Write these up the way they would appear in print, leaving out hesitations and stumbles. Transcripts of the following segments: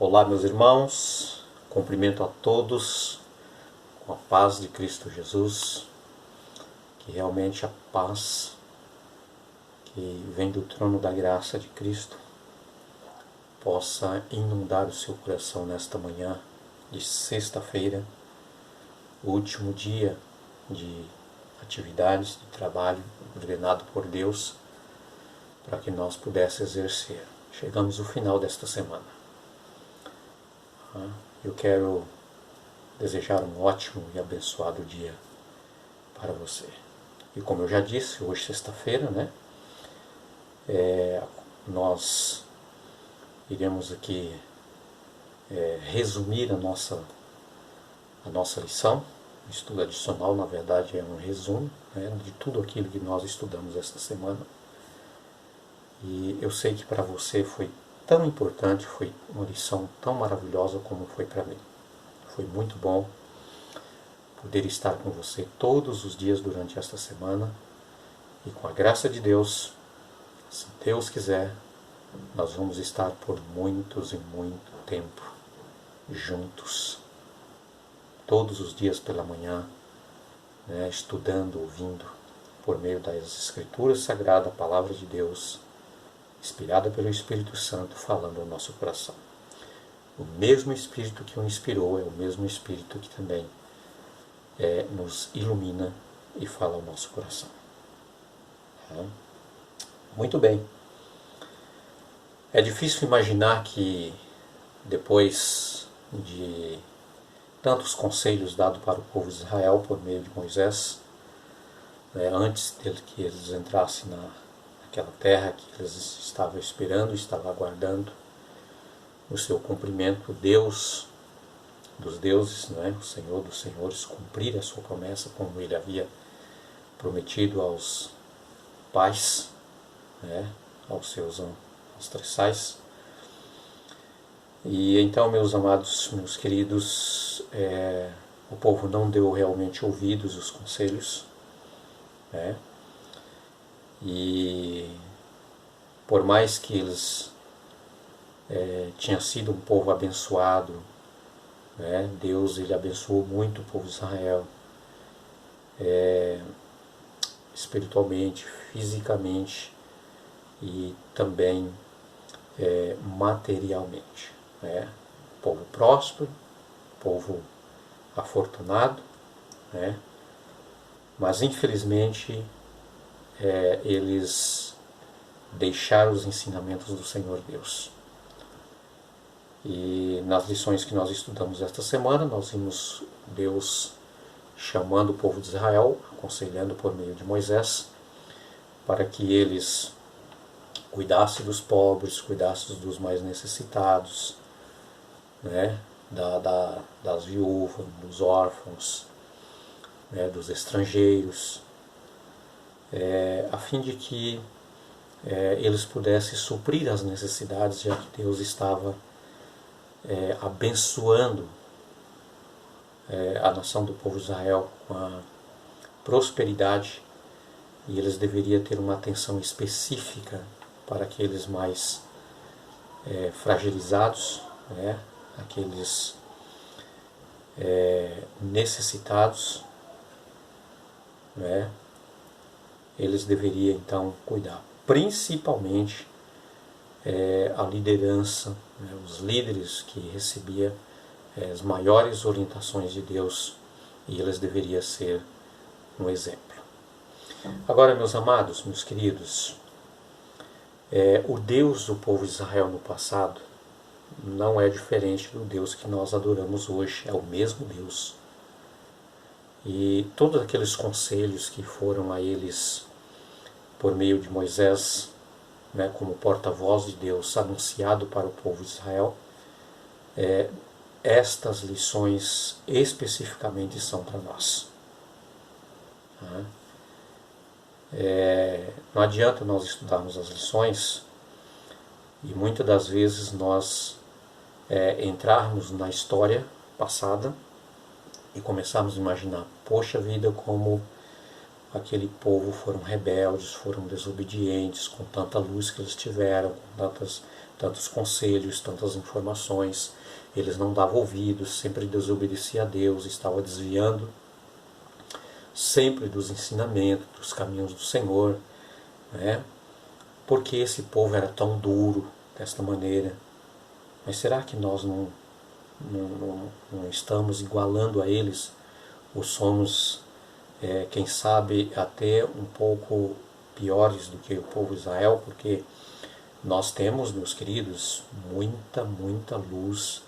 Olá, meus irmãos, cumprimento a todos com a paz de Cristo Jesus, que realmente a paz que vem do trono da graça de Cristo possa inundar o seu coração nesta manhã de sexta-feira, o último dia de atividades, de trabalho ordenado por Deus para que nós pudéssemos exercer. Chegamos ao final desta semana. Eu quero desejar um ótimo e abençoado dia para você. E como eu já disse, hoje sexta-feira, nós iremos aqui resumir a nossa lição. O estudo adicional, na verdade, é um resumo de tudo aquilo que nós estudamos esta semana. E eu sei que para você foi tão importante, foi uma lição tão maravilhosa como foi para mim. Foi muito bom poder estar com você todos os dias durante esta semana. E com a graça de Deus, se Deus quiser, nós vamos estar por muitos e muito tempo juntos. Todos os dias pela manhã, estudando, ouvindo, por meio das Escrituras Sagradas, a Palavra de Deus, inspirada pelo Espírito Santo, falando ao nosso coração. O mesmo Espírito que o inspirou é o mesmo Espírito que também nos ilumina e fala ao nosso coração. Muito bem. É difícil imaginar que depois de tantos conselhos dados para o povo de Israel por meio de Moisés, antes que eles entrassem naquela terra que eles estavam esperando, estavam aguardando o seu cumprimento, Deus dos deuses, o Senhor dos senhores, cumprir a sua promessa como ele havia prometido aos pais, aos seus ancestrais. E então, meus amados, meus queridos, o povo não deu realmente ouvidos aos conselhos, e por mais que eles tinham sido um povo abençoado, Deus ele abençoou muito o povo de Israel, espiritualmente, fisicamente e também materialmente. Povo próspero, povo afortunado, mas infelizmente eles deixaram os ensinamentos do Senhor Deus. E nas lições que nós estudamos esta semana, nós vimos Deus chamando o povo de Israel, aconselhando por meio de Moisés, para que eles cuidassem dos pobres, cuidassem dos mais necessitados, das viúvas, dos órfãos, dos estrangeiros, a fim de que eles pudessem suprir as necessidades, já que Deus estava abençoando a nação do povo de Israel com a prosperidade, e eles deveriam ter uma atenção específica para aqueles mais fragilizados, aqueles necessitados, eles deveriam então cuidar, principalmente a liderança, os líderes que recebiam as maiores orientações de Deus, e eles deveriam ser um exemplo. Agora, meus amados, meus queridos, o Deus do povo de Israel no passado não é diferente do Deus que nós adoramos hoje, é o mesmo Deus. E todos aqueles conselhos que foram a eles por meio de Moisés, como porta-voz de Deus, anunciado para o povo de Israel, estas lições especificamente são para nós. Não adianta nós estudarmos as lições e muitas das vezes nós entrarmos na história passada e começarmos a imaginar, poxa vida, como aquele povo foram rebeldes, foram desobedientes, com tanta luz que eles tiveram, com tantos conselhos, tantas informações. Eles não davam ouvidos, sempre desobedecia a Deus, estava desviando sempre dos ensinamentos, dos caminhos do Senhor, né? Porque esse povo era tão duro desta maneira? Mas será que nós não estamos igualando a eles? Ou somos, quem sabe, até um pouco piores do que o povo de Israel? Porque nós temos, meus queridos, muita luz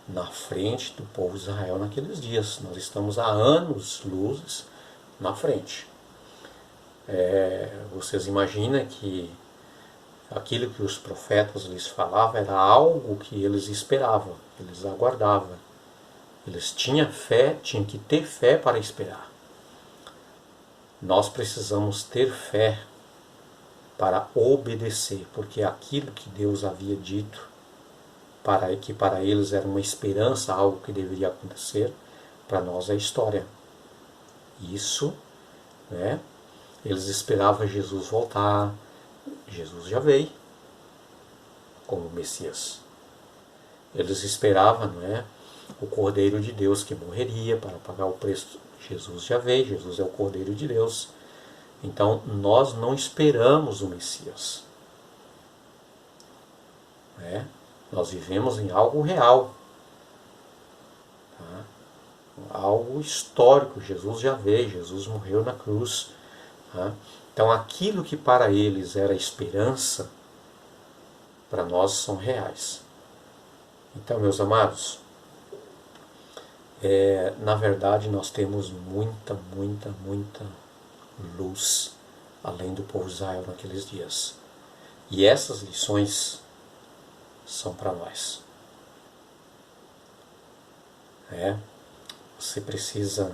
na frente do povo de Israel naqueles dias. Nós estamos há anos-luz na frente. Vocês imaginam que aquilo que os profetas lhes falavam era algo que eles esperavam, eles aguardavam. Eles tinham fé, tinham que ter fé para esperar. Nós precisamos ter fé para obedecer, porque aquilo que Deus havia dito, que para eles era uma esperança, algo que deveria acontecer, para nós é história. Isso, né? Eles esperavam Jesus voltar. Jesus já veio como Messias. Eles esperavam, não é, o Cordeiro de Deus que morreria para pagar o preço. Jesus já veio, Jesus é o Cordeiro de Deus. Então nós não esperamos o Messias. Né? Nós vivemos em algo real. Tá? Algo histórico. Jesus já veio, Jesus morreu na cruz. Tá? Então aquilo que para eles era esperança, para nós são reais. Então, meus amados, na verdade nós temos muita luz além do povo de Israel naqueles dias. E essas lições são para nós. Você precisa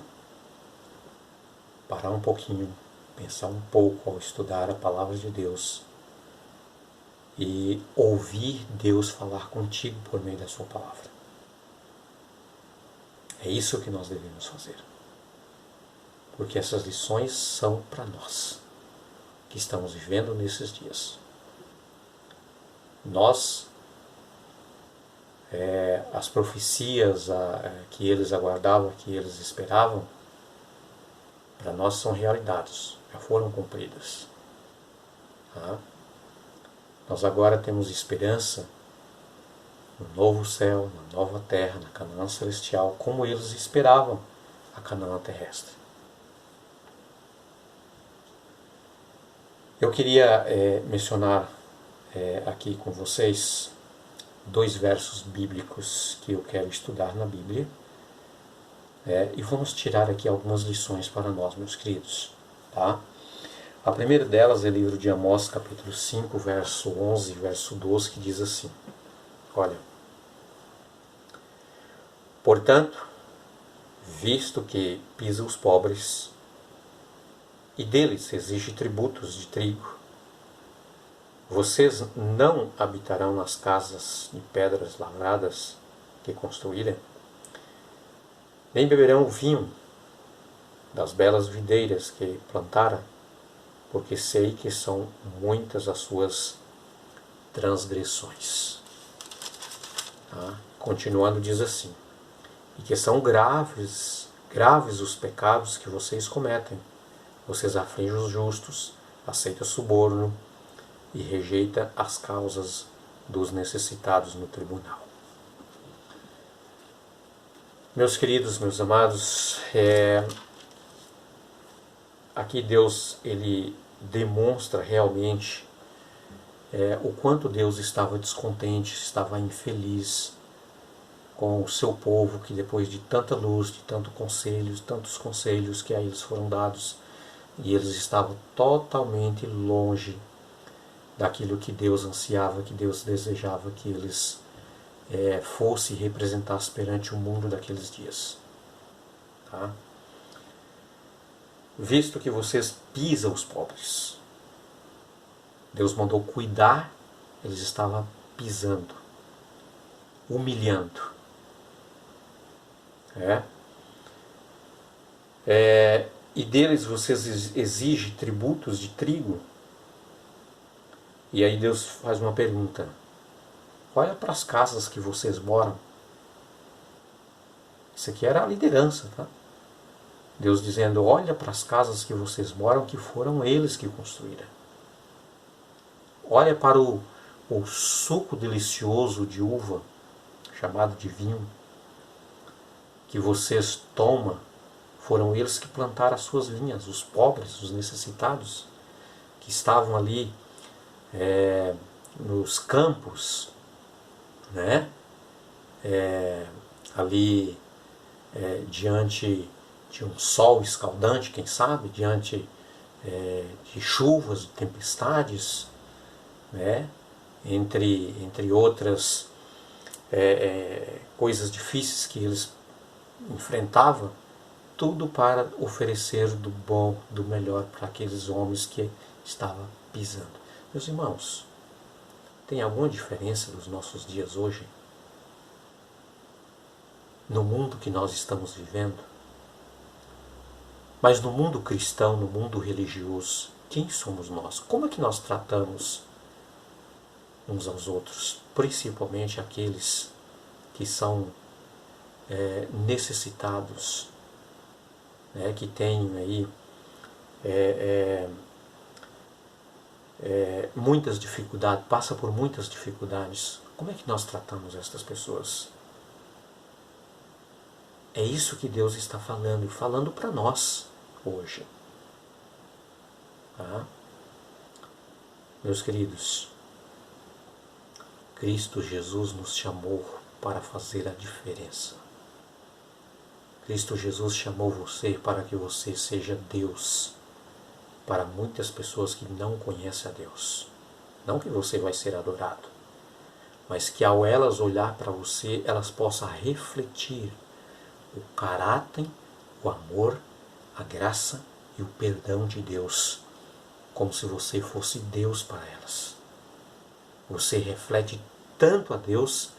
parar um pouquinho, pensar um pouco ao estudar a palavra de Deus e ouvir Deus falar contigo por meio da sua palavra. É isso que nós devemos fazer. Porque essas lições são para nós, que estamos vivendo nesses dias. Nós, as profecias que eles aguardavam, que eles esperavam, para nós são realidades, já foram cumpridas. Tá? Nós agora temos esperança no novo céu, na nova terra, na Canaã celestial, como eles esperavam a Canaã terrestre. Eu queria mencionar aqui com vocês 2 versos bíblicos que eu quero estudar na Bíblia, e vamos tirar aqui algumas lições para nós, meus queridos. Tá? A primeira delas é o livro de Amós, capítulo 5, verso 11 e verso 12, que diz assim: olha, portanto, visto que pisa os pobres e deles exige tributos de trigo, vocês não habitarão nas casas de pedras lavradas que construíram, nem beberão o vinho das belas videiras que plantaram, porque sei que são muitas as suas transgressões. Tá? Continuando, diz assim: e que são graves os pecados que vocês cometem. Vocês afligem os justos, aceitam suborno e rejeitam as causas dos necessitados no tribunal. Meus queridos, meus amados, aqui Deus ele demonstra realmente o quanto Deus estava descontente, estava infeliz com o seu povo, que depois de tanta luz, de tantos conselhos que a eles foram dados, e eles estavam totalmente longe daquilo que Deus ansiava, que Deus desejava que eles fossem e representassem perante o mundo daqueles dias. Tá? Visto que vocês pisam os pobres, Deus mandou cuidar, eles estavam pisando, humilhando. E deles vocês exigem tributos de trigo. E aí Deus faz uma pergunta: olha para as casas que vocês moram. Isso aqui era a liderança, tá? Deus dizendo, olha para as casas que vocês moram, que foram eles que construíram. Olha para o suco delicioso de uva, chamado de vinho, que vocês tomam, foram eles que plantaram as suas vinhas, os pobres, os necessitados, que estavam ali nos campos, né? Ali diante de um sol escaldante, quem sabe, diante de chuvas, de tempestades, né? Entre outras coisas difíceis que eles enfrentavam, tudo para oferecer do bom, do melhor para aqueles homens que estavam pisando. Meus irmãos, tem alguma diferença dos nossos dias hoje? No mundo que nós estamos vivendo? Mas no mundo cristão, no mundo religioso, quem somos nós? Como é que nós tratamos uns aos outros? Principalmente aqueles que são necessitados, que têm aí muitas dificuldades, passa por muitas dificuldades. Como é que nós tratamos estas pessoas? É isso que Deus está falando para nós hoje. Tá? Meus queridos, Cristo Jesus nos chamou para fazer a diferença. Cristo Jesus chamou você para que você seja Deus para muitas pessoas que não conhecem a Deus. Não que você vai ser adorado, mas que ao elas olhar para você, elas possam refletir o caráter, o amor, a graça e o perdão de Deus, como se você fosse Deus para elas. Você reflete tanto a Deus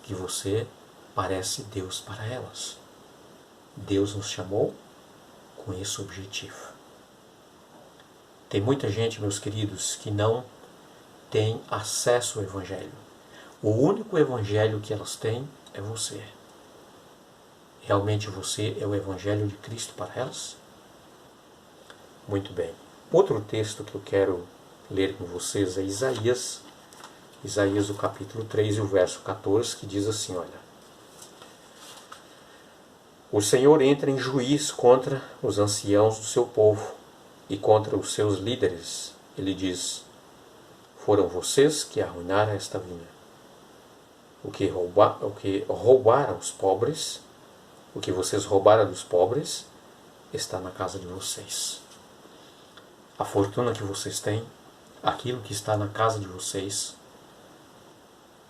que você parece Deus para elas. Deus nos chamou com esse objetivo. Tem muita gente, meus queridos, que não tem acesso ao Evangelho. O único Evangelho que elas têm é você. Realmente você é o Evangelho de Cristo para elas? Muito bem. Outro texto que eu quero ler com vocês é Isaías, o capítulo 3 e o verso 14, que diz assim, olha: O Senhor entra em juízo contra os anciãos do seu povo e contra os seus líderes. Ele diz, foram vocês que arruinaram esta vinha. O que roubaram os pobres, o que vocês roubaram dos pobres, está na casa de vocês. A fortuna que vocês têm, aquilo que está na casa de vocês,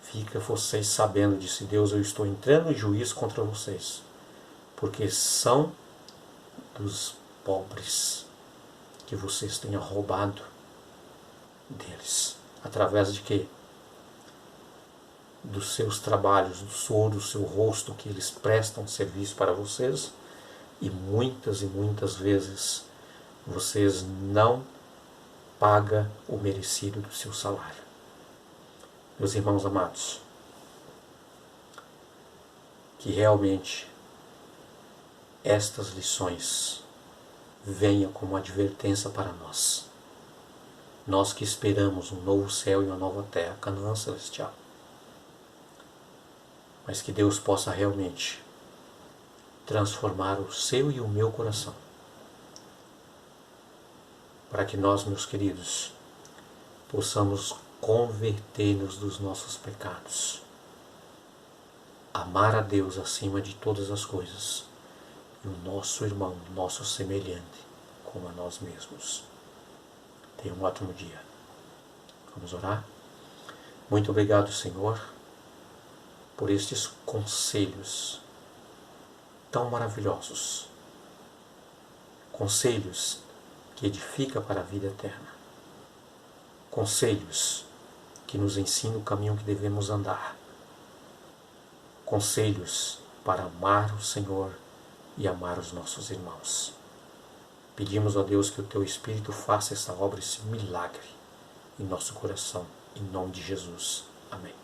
fica vocês sabendo, disse Deus, eu estou entrando em juízo contra vocês, porque são dos pobres que vocês tenham roubado deles. Através de quê? Dos seus trabalhos, do suor do seu rosto, que eles prestam serviço para vocês, e muitas vezes vocês não pagam o merecido do seu salário. Meus irmãos amados, que realmente estas lições venham como advertência para nós. Nós que esperamos um novo céu e uma nova terra, Canaã celestial. Mas que Deus possa realmente transformar o seu e o meu coração. Para que nós, meus queridos, possamos converter-nos dos nossos pecados. Amar a Deus acima de todas as coisas. E o nosso irmão, nosso semelhante, como a nós mesmos. Tenha um ótimo dia. Vamos orar? Muito obrigado, Senhor, por estes conselhos tão maravilhosos. Conselhos que edificam para a vida eterna. Conselhos que nos ensinam o caminho que devemos andar. Conselhos para amar o Senhor e amar os nossos irmãos. Pedimos a Deus que o Teu Espírito faça essa obra, esse milagre em nosso coração, em nome de Jesus. Amém.